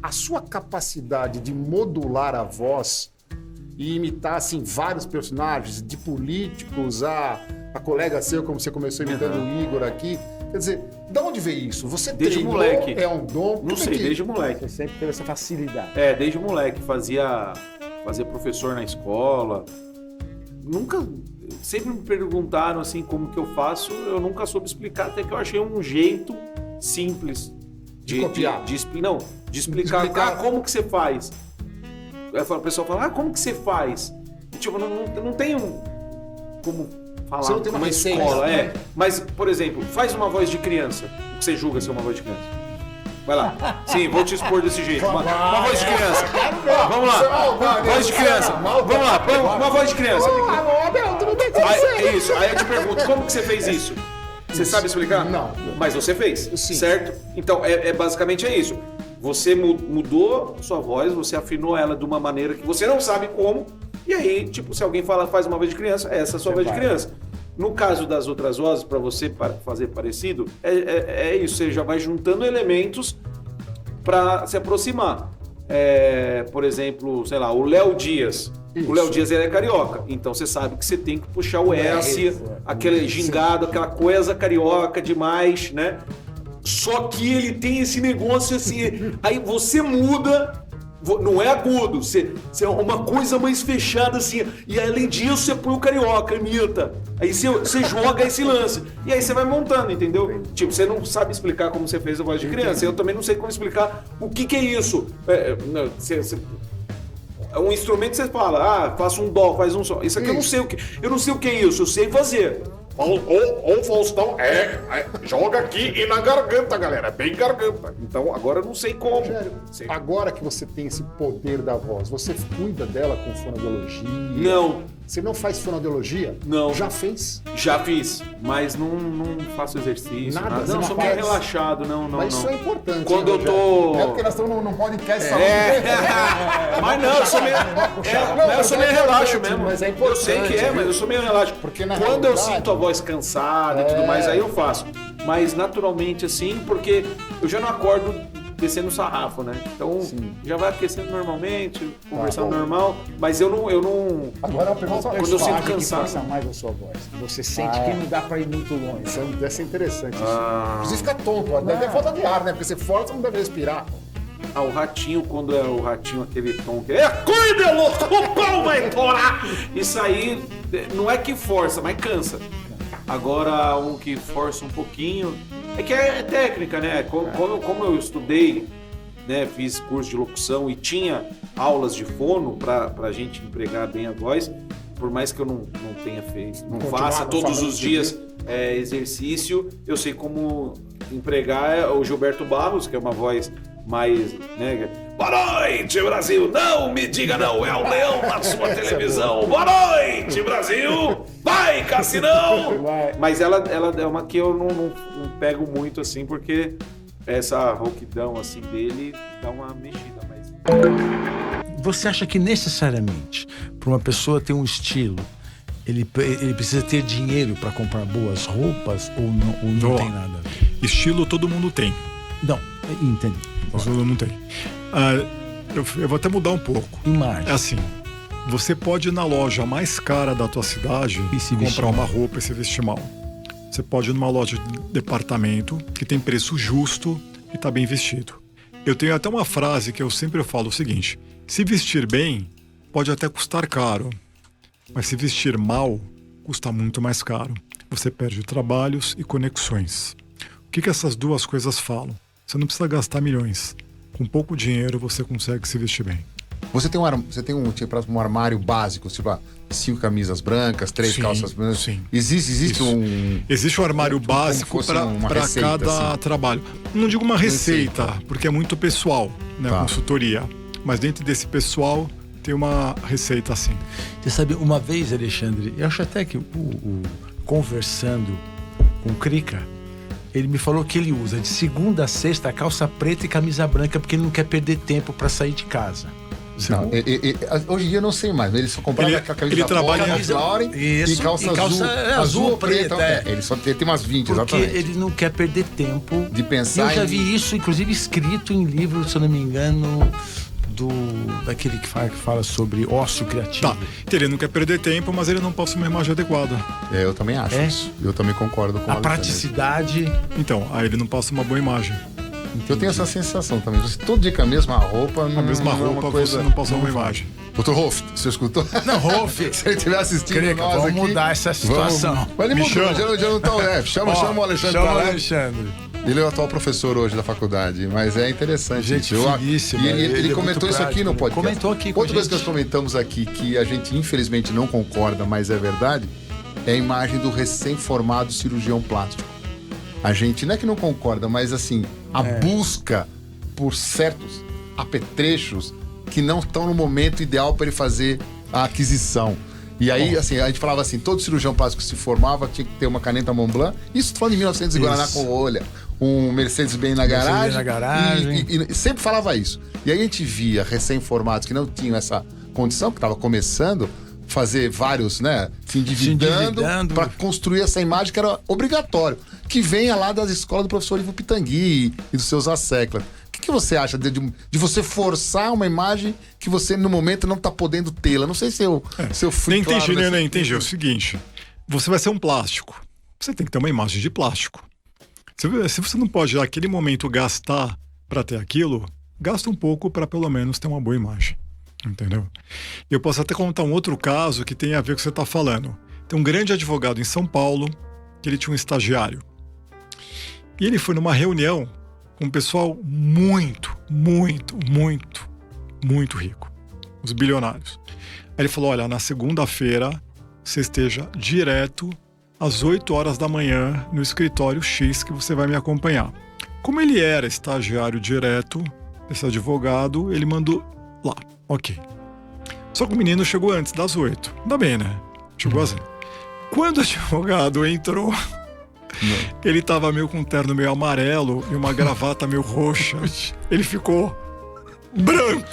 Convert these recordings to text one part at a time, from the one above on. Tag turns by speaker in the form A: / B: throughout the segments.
A: A sua capacidade de modular a voz e imitar assim, vários personagens, de políticos a colega seu, como você começou imitando o Igor aqui. Quer dizer, de onde veio isso? Você
B: desde
A: treinou,
B: moleque.
A: É um dom?
B: Não sei, desde moleque.
C: Você sempre teve essa facilidade.
B: Desde moleque. Fazia professor na escola. Sempre me perguntaram assim como que eu faço, eu nunca soube explicar, até que eu achei um jeito simples
A: de copiar.
B: De explicar como que você faz. O pessoal fala, como que você faz? Tipo, não tem como falar.
A: Você não tem uma
B: escola, Mas, por exemplo, faz uma voz de criança. O que você julga ser uma voz de criança? Vai lá. Sim, vou te expor desse jeito. Uma voz de criança. Vamos lá. Voz de criança. Vamos lá. Uma voz de criança. É isso. Aí eu te pergunto, como que você fez isso? Você sabe explicar?
A: Não.
B: Mas você fez,
A: sim.
B: Certo? Então, basicamente é isso. Você mudou sua voz, você afinou ela de uma maneira que você não sabe como, e aí, tipo, se alguém faz uma voz de criança, essa é a sua voz de criança. No caso das outras vozes, para você fazer parecido, é isso, você já vai juntando elementos para se aproximar. Por exemplo, sei lá, o Léo Dias. Isso. O Léo Dias ele é carioca, então você sabe que você tem que puxar o S, aquele gingado, aquela coisa carioca demais, né? Só que ele tem esse negócio assim, aí você muda, não é agudo, você é uma coisa mais fechada assim, e além disso você põe o carioca, imita, aí você joga esse lance, e aí você vai montando, entendeu? Tipo, você não sabe explicar como você fez a voz de criança, eu também não sei como explicar o que é isso. Um instrumento você fala, faça um dó, faz um sol. Isso aqui eu não sei o que é isso, eu sei fazer.
D: O Faustão joga aqui e na garganta, galera, bem garganta.
B: Então agora eu não sei como.
A: Rogério, agora que você tem esse poder da voz, você cuida dela com fonoaudiologia?
B: Não.
A: Você não faz fonoaudiologia?
B: Não.
A: Já fez?
B: Já fiz, mas não faço exercício.
A: Nada.
B: Não, sou meio relaxado, não.
A: Mas isso é importante.
B: Quando eu tô...
C: É porque nós estamos num podcast
B: Mas não, eu sou meio... eu sou meio relaxo mesmo.
C: Mas é importante.
B: Eu sei que mas eu sou meio relaxo.
C: Porque
B: quando eu sinto a voz cansada e tudo mais, aí eu faço. Mas naturalmente assim, porque eu já não acordo descendo o sarrafo, né? Então já vai aquecendo normalmente, conversando normal, mas eu não...
C: Agora eu pergunto
B: quando eu sinto cansado.
C: Que força mais a sua voz. Você sente que não dá pra ir muito longe.
A: Deve ser interessante isso. Você fica tonto, deve ter falta de ar, né? Porque você força, não deve respirar.
B: O ratinho, quando é o ratinho, aquele tom que cuida, louco, o pau vai torar! Isso aí não é que força, mas cansa. Agora, um que força um pouquinho, é que é técnica, né? Como eu estudei, né, fiz curso de locução e tinha aulas de fono pra gente empregar bem a voz, por mais que eu não tenha feito, não faça todos os dias exercício, eu sei como empregar o Gilberto Barros, que é uma voz mais, né? Boa noite, Brasil! Não me diga não, é o leão na sua televisão! Boa noite, Brasil! Vai, Cassinão! Mas ela é uma que eu não pego muito assim, porque essa rouquidão assim dele dá uma mexida mais.
E: Você acha que necessariamente, para uma pessoa ter um estilo, ele precisa ter dinheiro para comprar boas roupas ou não tem nada a ver?
F: Estilo todo mundo tem.
E: Não, entendi.
F: Todo mundo tem. Eu vou até mudar um pouco.
E: Imagem.
F: É assim, você pode ir na loja mais cara da tua cidade e comprar uma roupa e se vestir mal. Você pode ir numa loja de departamento que tem preço justo e tá bem vestido. Eu tenho até uma frase que eu sempre falo o seguinte: se vestir bem, pode até custar caro, mas se vestir mal, custa muito mais caro. Você perde trabalhos e conexões. O que essas duas coisas falam? Você não precisa gastar milhões. Com pouco dinheiro você consegue se vestir bem.
G: Você tem um armário básico, tipo 5 camisas brancas, 3 calças brancas. Sim.
F: Existe um armário básico para cada
G: assim.
F: Trabalho. Não digo uma receita, porque é muito pessoal, né, a consultoria. Mas dentro desse pessoal tem uma receita assim.
E: Você sabe, uma vez, Alexandre, eu acho até que conversando com o Crica, ele me falou que ele usa de segunda a sexta calça preta e camisa branca porque ele não quer perder tempo para sair de casa.
G: Não, hoje em dia eu não sei mais, mas ele só comprava com a camisa
F: ele trabalha
G: Ralph Lauren e calça azul ou preta. Ele só tem umas 20,
E: Porque
G: exatamente.
E: ele não quer perder tempo
G: De pensar
E: Eu já
G: em-
E: vi isso, inclusive, escrito em livro, se eu não me engano, daquele que fala sobre ócio criativo.
F: Tá, então ele não quer perder tempo, mas ele não passa uma imagem adequada.
G: Eu também acho isso. Eu também concordo com
E: A
G: Alexandre.
E: praticidade.
F: Então, aí ele não passa uma boa imagem.
G: Eu tenho essa sensação também. Você todo dia com a mesma roupa,
F: A mesma roupa, você não passa uma imagem.
G: Dr. Rolf, você escutou?
E: Não, Rolf.
G: Se ele estiver assistindo
E: Creca,
G: nós
E: vamos
G: aqui,
E: mudar essa situação.
G: Mas ele
F: Me
G: mudou,
F: chama.
G: já não tá o F. Chama o Alexandre
E: Chama
G: pra
E: o
G: lá.
E: Alexandre.
G: Ele é o atual professor hoje da faculdade, mas é interessante.
E: Gente
G: isso.
E: finíssima,
G: E ele
E: ele é
G: comentou
E: muito
G: isso aqui
E: prático,
G: no
E: né?
G: podcast.
E: Comentou aqui com a
G: Outra coisa que
E: gente.
G: nós comentamos aqui, que a gente infelizmente não concorda, mas é verdade, é a imagem do recém-formado cirurgião plástico. A gente não é que não concorda, mas assim, a busca por certos apetrechos que não estão no momento ideal para ele fazer a aquisição. E aí, assim, a gente falava assim, todo cirurgião plástico que se formava tinha que ter uma caneta Montblanc. Isso tô falando de 1900 e Guaraná com rolha. Um Mercedes-Benz na garagem.
E: na garagem.
G: E sempre falava isso. E aí a gente via recém-formados que não tinham essa condição, que estava começando, fazer vários, né, se endividando para construir essa imagem que era obrigatório. Que venha lá das escolas do professor Ivo Pitangui e dos seus asseclas. O que você acha de você forçar uma imagem que você, no momento, não está podendo tê-la? Não sei se eu fui
F: Nem
G: claro
F: entendi,
G: nessa-
F: nem entendi. É o seguinte, você vai ser um plástico. Você tem que ter uma imagem de plástico. Se você não pode, naquele momento, gastar para ter aquilo, gasta um pouco para pelo menos ter uma boa imagem. Entendeu? Eu posso até contar um outro caso que tem a ver com o que você está falando. Tem um grande advogado em São Paulo, que ele tinha um estagiário. E ele foi numa reunião com um pessoal muito, muito, muito, muito rico. Os bilionários. Aí ele falou, olha, na segunda-feira você esteja direto às 8 horas da manhã no escritório X que você vai me acompanhar. Como ele era estagiário direto, esse advogado, ele mandou lá, ok. Só que o menino chegou antes das 8. Ainda bem, né? Chegou assim. Quando o advogado entrou, ele tava meio com um terno meio amarelo e uma gravata meio roxa. Ele ficou branco.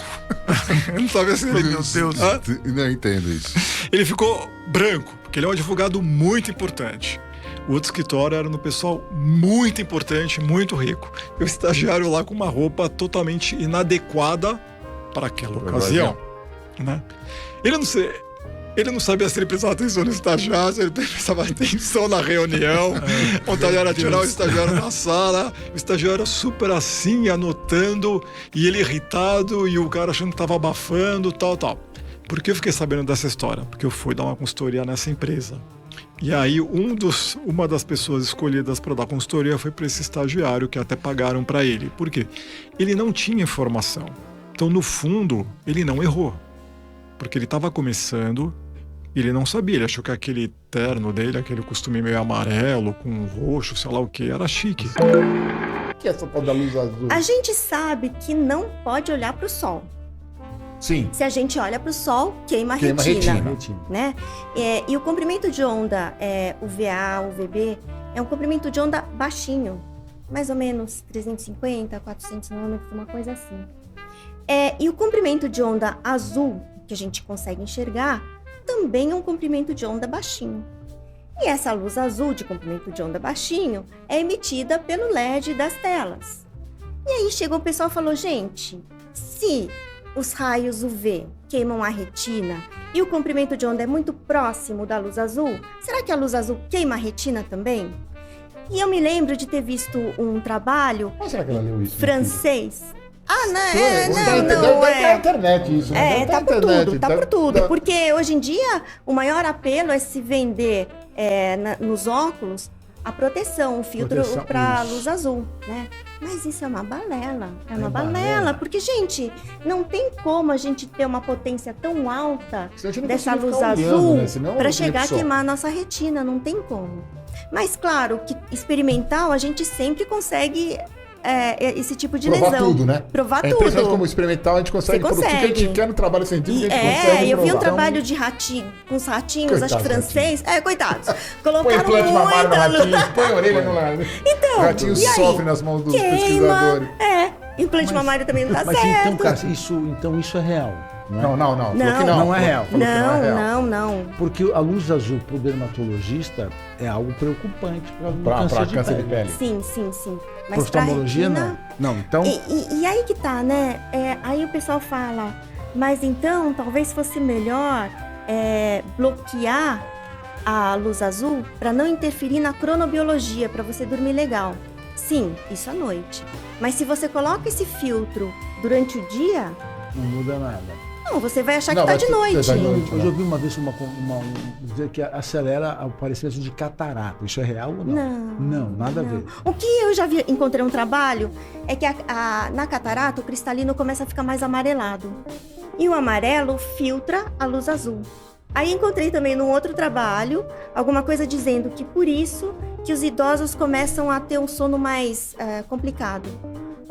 F: Eu não sabia se ele...
E: Meu Deus.
F: Hã?
G: Não entendo isso.
F: Ele ficou branco, porque ele é um advogado muito importante. O outro escritório era no pessoal muito importante, muito rico. E o estagiário lá com uma roupa totalmente inadequada para aquela ocasião. Né? Ele não sabia se ele prestava atenção no estagiário, se ele prestava atenção na reunião. O estagiário era tirar o estagiário na sala. O estagiário super assim, anotando, e ele irritado, e o cara achando que estava abafando, tal. Por que eu fiquei sabendo dessa história? Porque eu fui dar uma consultoria nessa empresa. E aí, uma das pessoas escolhidas para dar consultoria foi para esse estagiário, que até pagaram para ele. Por quê? Ele não tinha informação. Então, no fundo, ele não errou. Porque ele estava começando, ele não sabia. Ele achou que aquele terno dele, aquele costume meio amarelo, com roxo, sei lá o que, era chique.
A: O que é essa tal da luz azul?
H: A gente sabe que não pode olhar para o sol.
A: Sim.
H: Se a gente olha para o sol, queima a
A: Queima a
H: retina.
A: retina.
H: Né? E o comprimento de onda, UVA, UVB, é um comprimento de onda baixinho. Mais ou menos 350, 400 nanômetros, uma coisa assim. E o comprimento de onda azul, que a gente consegue enxergar, também é um comprimento de onda baixinho. E essa luz azul de comprimento de onda baixinho é emitida pelo LED das telas. E aí chegou o pessoal e falou, gente, se os raios UV queimam a retina e o comprimento de onda é muito próximo da luz azul, será que a luz azul queima a retina também? E eu me lembro de ter visto um trabalho
A: Como será que ela leu isso?
H: francês.
A: Deve
H: Não,
A: estar na internet isso, né? Deve
H: tá
A: estar
H: por
A: na internet,
H: tudo, tá por tudo. Porque hoje em dia o maior apelo é se vender nos óculos a proteção, o filtro
A: Proteção,
H: para
A: isso.
H: luz azul, né? Mas isso é uma balela,
A: balela.
H: balela, porque, gente, não tem como a gente ter uma potência tão alta
A: Senão a gente não
H: dessa
A: consegue
H: luz
A: ficar olhando,
H: azul
A: né? Senão
H: para
A: eu
H: chegar a
A: só.
H: queimar a nossa retina, não tem como. Mas claro que experimental a gente sempre consegue esse tipo de
A: Provar
H: lesão.
A: tudo, né?
H: Provar
A: É impressionante
H: tudo.
A: como experimental a gente consegue.
H: Você
A: Tudo que a gente
H: consegue.
A: quer no trabalho científico, a gente consegue
H: Eu vi um
A: provar.
H: trabalho de ratinho, com os ratinhos, acho que
A: Coitados
H: francês. Coitados.
A: Põe
H: Colocaram
A: implante mamário no
H: muita luz.
A: ratinho, põe a orelha no lado.
H: Então,
A: O ratinho
H: e aí?
A: sofre nas mãos dos
H: Queima.
A: pesquisadores.
H: Implante mamário também não dá
C: Mas
H: certo.
C: então, cara, isso é real.
A: Não. Falou que
E: Não é real.
A: Falou que não é real.
H: Não.
E: Porque a luz azul para o dermatologista é algo preocupante para
A: Pra
E: câncer de pele.
H: Sim.
E: Para
H: Mas pra
E: oftalmologia,
H: retina...
E: não. Não, então...
H: E aí que tá, né? Aí o pessoal fala, mas então talvez fosse melhor bloquear a luz azul para não interferir na cronobiologia, para você dormir legal. Sim, isso à noite. Mas se você coloca esse filtro durante o dia,
E: Não muda nada.
H: não, você vai achar
A: Não,
H: que tá
A: vai
H: de
A: ter-
H: noite.
A: vai de noite.
E: Eu já ouvi uma vez dizer que acelera o aparecimento de catarata. Isso é real ou não? Não, nada a ver.
H: O que eu já encontrei um trabalho é que na catarata o cristalino começa a ficar mais amarelado. E o amarelo filtra a luz azul. Aí encontrei também num outro trabalho alguma coisa dizendo que por isso que os idosos começam a ter um sono mais complicado.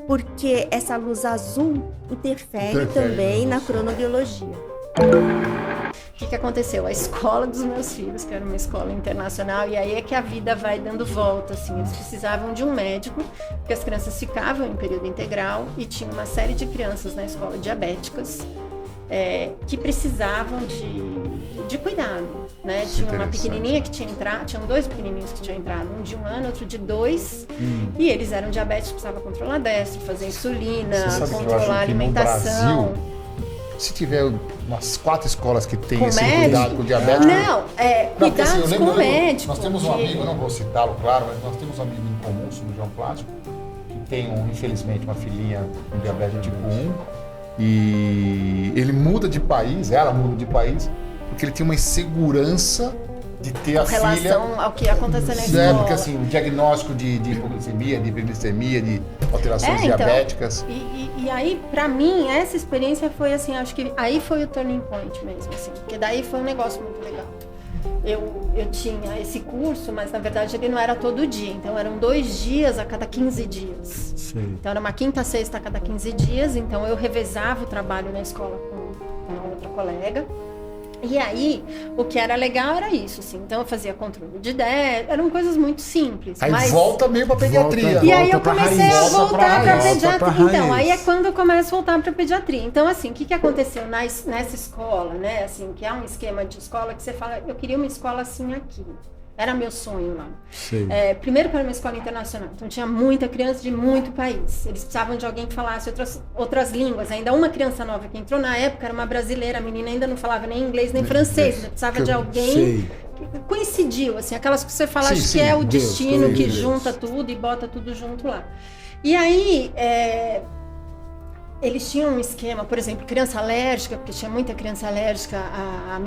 H: Porque essa luz azul interfere também na cronobiologia.
I: O que aconteceu? A escola dos meus filhos, que era uma escola internacional, e aí é que a vida vai dando volta, assim. Eles precisavam de um médico, porque as crianças ficavam em período integral e tinha uma série de crianças na escola diabéticas que precisavam de cuidado, né? Tinha uma pequenininha que tinha entrado, tinham 2 pequenininhos que tinham entrado, um de 1 ano, outro de 2, e eles eram diabéticos, precisavam controlar destro, fazer insulina,
A: Você sabe que eu
I: controlar a
A: acho que no
I: alimentação.
A: Brasil, se tiver umas 4 escolas que tem
I: Com
A: esse
I: médico?
A: cuidado com o diabético...
I: Não,
A: porque, assim, eu
I: cuidados
A: lembro-
I: com o médico.
A: Nós temos um
I: que-
A: amigo, não vou citá-lo, claro, mas nós temos um amigo em comum, cirurgião plástico, que tem, infelizmente, uma filhinha com diabetes tipo 1, e ele muda de país, ela muda de país, porque ele tem uma insegurança de ter a
I: Com
A: filha...
I: relação ao que aconteceu na escola.
A: Porque assim, o diagnóstico de hipoglicemia, de hiperglicemia, de alterações
I: então,
A: diabéticas...
I: E aí, pra mim, essa experiência foi assim, acho que aí foi o turning point mesmo, assim, porque daí foi um negócio muito legal. Eu tinha esse curso, mas na verdade ele não era todo dia, então eram 2 dias a cada 15 dias.
E: Sei.
I: Então era uma quinta, sexta a cada 15 dias, então eu revezava o trabalho na escola com uma outra colega. E aí, o que era legal era isso, assim. Então eu fazia controle de ideia, eram coisas muito simples.
A: Aí
I: mas...
A: volta meio pra pediatria.
I: E aí eu
E: Volta pra
I: comecei
E: raiz.
I: a
A: Volta
I: voltar
A: pra
I: pra
A: raiz.
I: pediatria.
E: Volta pra
I: Então,
E: raiz.
I: aí é quando eu começo a voltar pra pediatria. Então, assim, o que aconteceu nessa escola, né? Assim, que é um esquema de escola que você fala, eu queria uma escola assim aqui. Era meu sonho lá.
E: Sei.
I: Primeiro que era uma escola internacional, então tinha muita criança de muito país. Eles precisavam de alguém que falasse outras línguas. Ainda uma criança nova que entrou na época era uma brasileira, a menina ainda não falava nem inglês nem francês. Ainda precisava de alguém
E: Sei.
I: que coincidiu, assim, aquelas que você fala,
A: Sim,
I: acho
A: sim,
I: que é o
E: Deus,
I: destino
E: Deus,
I: que
E: Deus.
I: junta tudo e bota tudo junto lá. E aí, eles tinham um esquema, por exemplo, criança alérgica, porque tinha muita criança alérgica a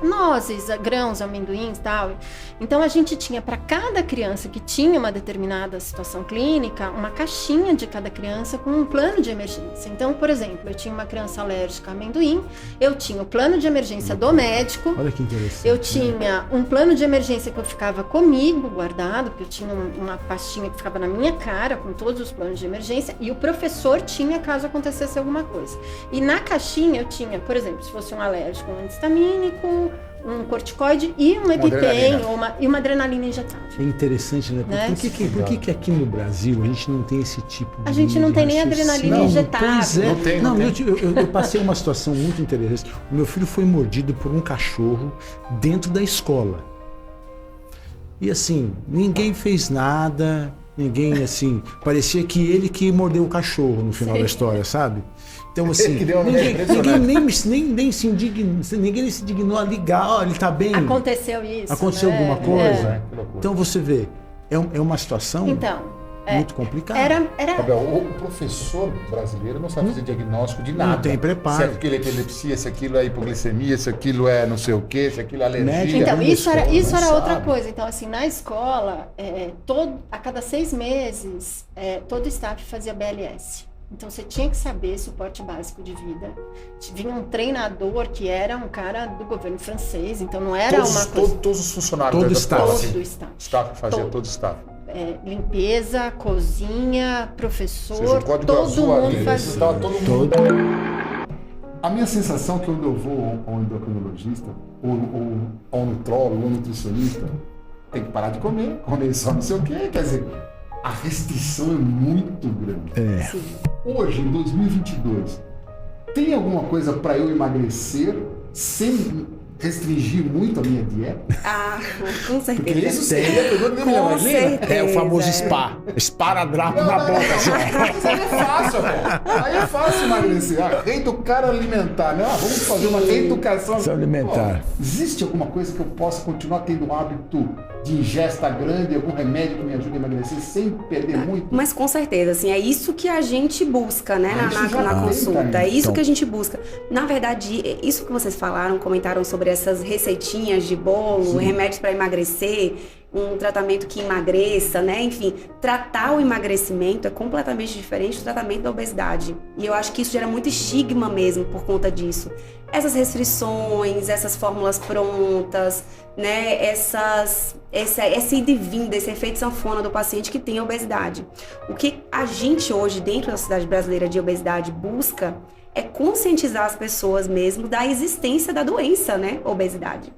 I: nozes, a grãos, amendoins e tal. Então a gente tinha para cada criança que tinha uma determinada situação clínica, uma caixinha de cada criança com um plano de emergência. Então, por exemplo, eu tinha uma criança alérgica a amendoim, eu tinha o plano de emergência do médico,
E: Olha que interessante.
I: eu tinha um plano de emergência que eu ficava comigo guardado, porque eu tinha uma pastinha que ficava na minha cara com todos os planos de emergência, e o professor tinha caso acontecesse alguma coisa. E na caixinha eu tinha, por exemplo, se fosse um alérgico, um antistamínico, um corticoide e um EpiPen e uma adrenalina injetável.
E: É interessante, né?
I: Né?
E: Por que aqui no Brasil a gente não tem esse tipo de...
I: A gente não tem nem
E: raciocínio?
I: adrenalina
E: Não,
I: injetável.
E: Pois é.
A: Não tem,
E: Não,
A: não tem.
E: eu passei uma situação muito interessante. O meu filho foi mordido por um cachorro dentro da escola. E assim, ninguém fez nada, ninguém assim... Parecia que ele que mordeu o cachorro no final da história, sabe? Então assim,
A: Que deu uma
E: ninguém
A: impressionante.
E: ninguém se dignou a ligar, ó, ele tá bem.
I: Aconteceu isso.
E: Aconteceu
I: né?
E: alguma coisa?
A: É, que loucura.
E: Então você vê, é uma situação
I: Então,
E: muito complicada.
I: era
A: Gabriel, o professor brasileiro não sabe fazer diagnóstico de nada.
E: Não tem preparo.
A: Se aquilo é epilepsia, se aquilo é hipoglicemia, se aquilo é não sei o quê, se aquilo é alergia.
E: Médico.
I: Então, isso era
A: não
I: outra
A: sabe.
I: coisa. Então, assim, na escola, a cada 6 meses, todo staff fazia BLS. Então, você tinha que saber suporte básico de vida. Vinha um treinador que era um cara do governo francês, então não era uma coisa...
A: Todos os funcionários
E: Todo
A: da escola,
E: staff.
A: assim,
I: Todo staff.
A: staff fazia
I: Todo.
A: todo staff.
I: Limpeza, cozinha,
A: Ou
I: professor,
A: seja, o código
I: todo
A: azul
I: mundo
A: ali,
I: fazia.
A: estava todo mundo. A minha sensação é que quando eu vou a um endocrinologista, ou a um nutrólogo, ou um nutricionista, tem que parar de comer só não sei o quê. Quer dizer, a restrição é muito grande.
E: É.
A: Hoje, em 2022, Tem alguma coisa para eu emagrecer sem restringir muito a minha dieta?
J: Ah, com certeza.
A: Porque isso seria pergunta
J: Com
A: imagina.
J: certeza.
C: É o famoso spa. Esparadrapo na boca. Assim.
A: Mas aí é fácil, pô. Aí é fácil emagrecer. Reeducar alimentar, né? Vamos fazer uma reeducação
C: alimentar.
A: Pô, existe alguma coisa que eu possa continuar tendo um hábito de ingesta grande, algum remédio que me ajude a emagrecer sem perder muito?
J: Mas com certeza, assim, é isso que a gente busca, né, na consulta. É isso que a gente busca. Na verdade, isso que vocês falaram, comentaram sobre essas receitinhas de bolo, remédios para emagrecer, um tratamento que emagreça, né? Enfim, tratar o emagrecimento é completamente diferente do tratamento da obesidade. E eu acho que isso gera muito estigma mesmo por conta disso. Essas restrições, essas fórmulas prontas, né? Essa ida e vinda, esse efeito sanfona do paciente que tem obesidade. O que a gente hoje, dentro da Sociedade Brasileira de Obesidade, busca é conscientizar as pessoas mesmo da existência da doença, né? Obesidade.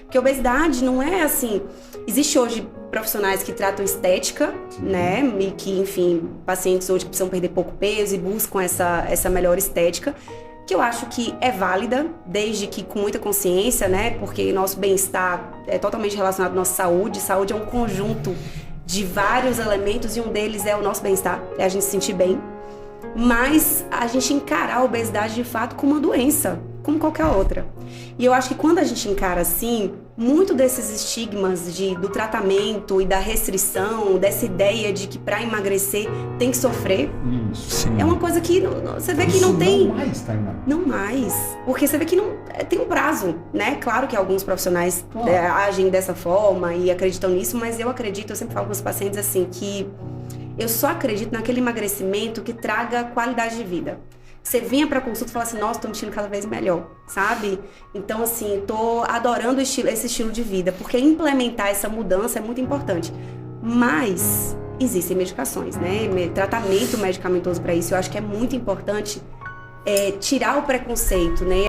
J: Porque obesidade não é assim... Existe hoje profissionais que tratam estética, né? E que, enfim, pacientes hoje que precisam perder pouco peso e buscam essa melhor estética, que eu acho que é válida, desde que com muita consciência, né? Porque nosso bem-estar é totalmente relacionado à nossa saúde. Saúde é um conjunto de vários elementos e um deles é o nosso bem-estar, é a gente se sentir bem. Mas a gente encarar a obesidade de fato como uma doença, como qualquer outra. E eu acho que quando a gente encara assim, muito desses estigmas do tratamento e da restrição, dessa ideia de que para emagrecer tem que sofrer, é uma coisa que você vê que não tem...
A: Não mais, Tainá.
J: Não mais. Porque você vê que não tem um prazo, né? Claro que alguns profissionais agem dessa forma e acreditam nisso, mas eu sempre falo com os pacientes assim, que eu só acredito naquele emagrecimento que traga qualidade de vida. Você vinha pra consulta e fala assim, nossa, tô me sentindo cada vez melhor, sabe? Então, assim, tô adorando esse estilo de vida, porque implementar essa mudança é muito importante. Mas existem medicações, né? Tratamento medicamentoso para isso, eu acho que é muito importante tirar o preconceito, né?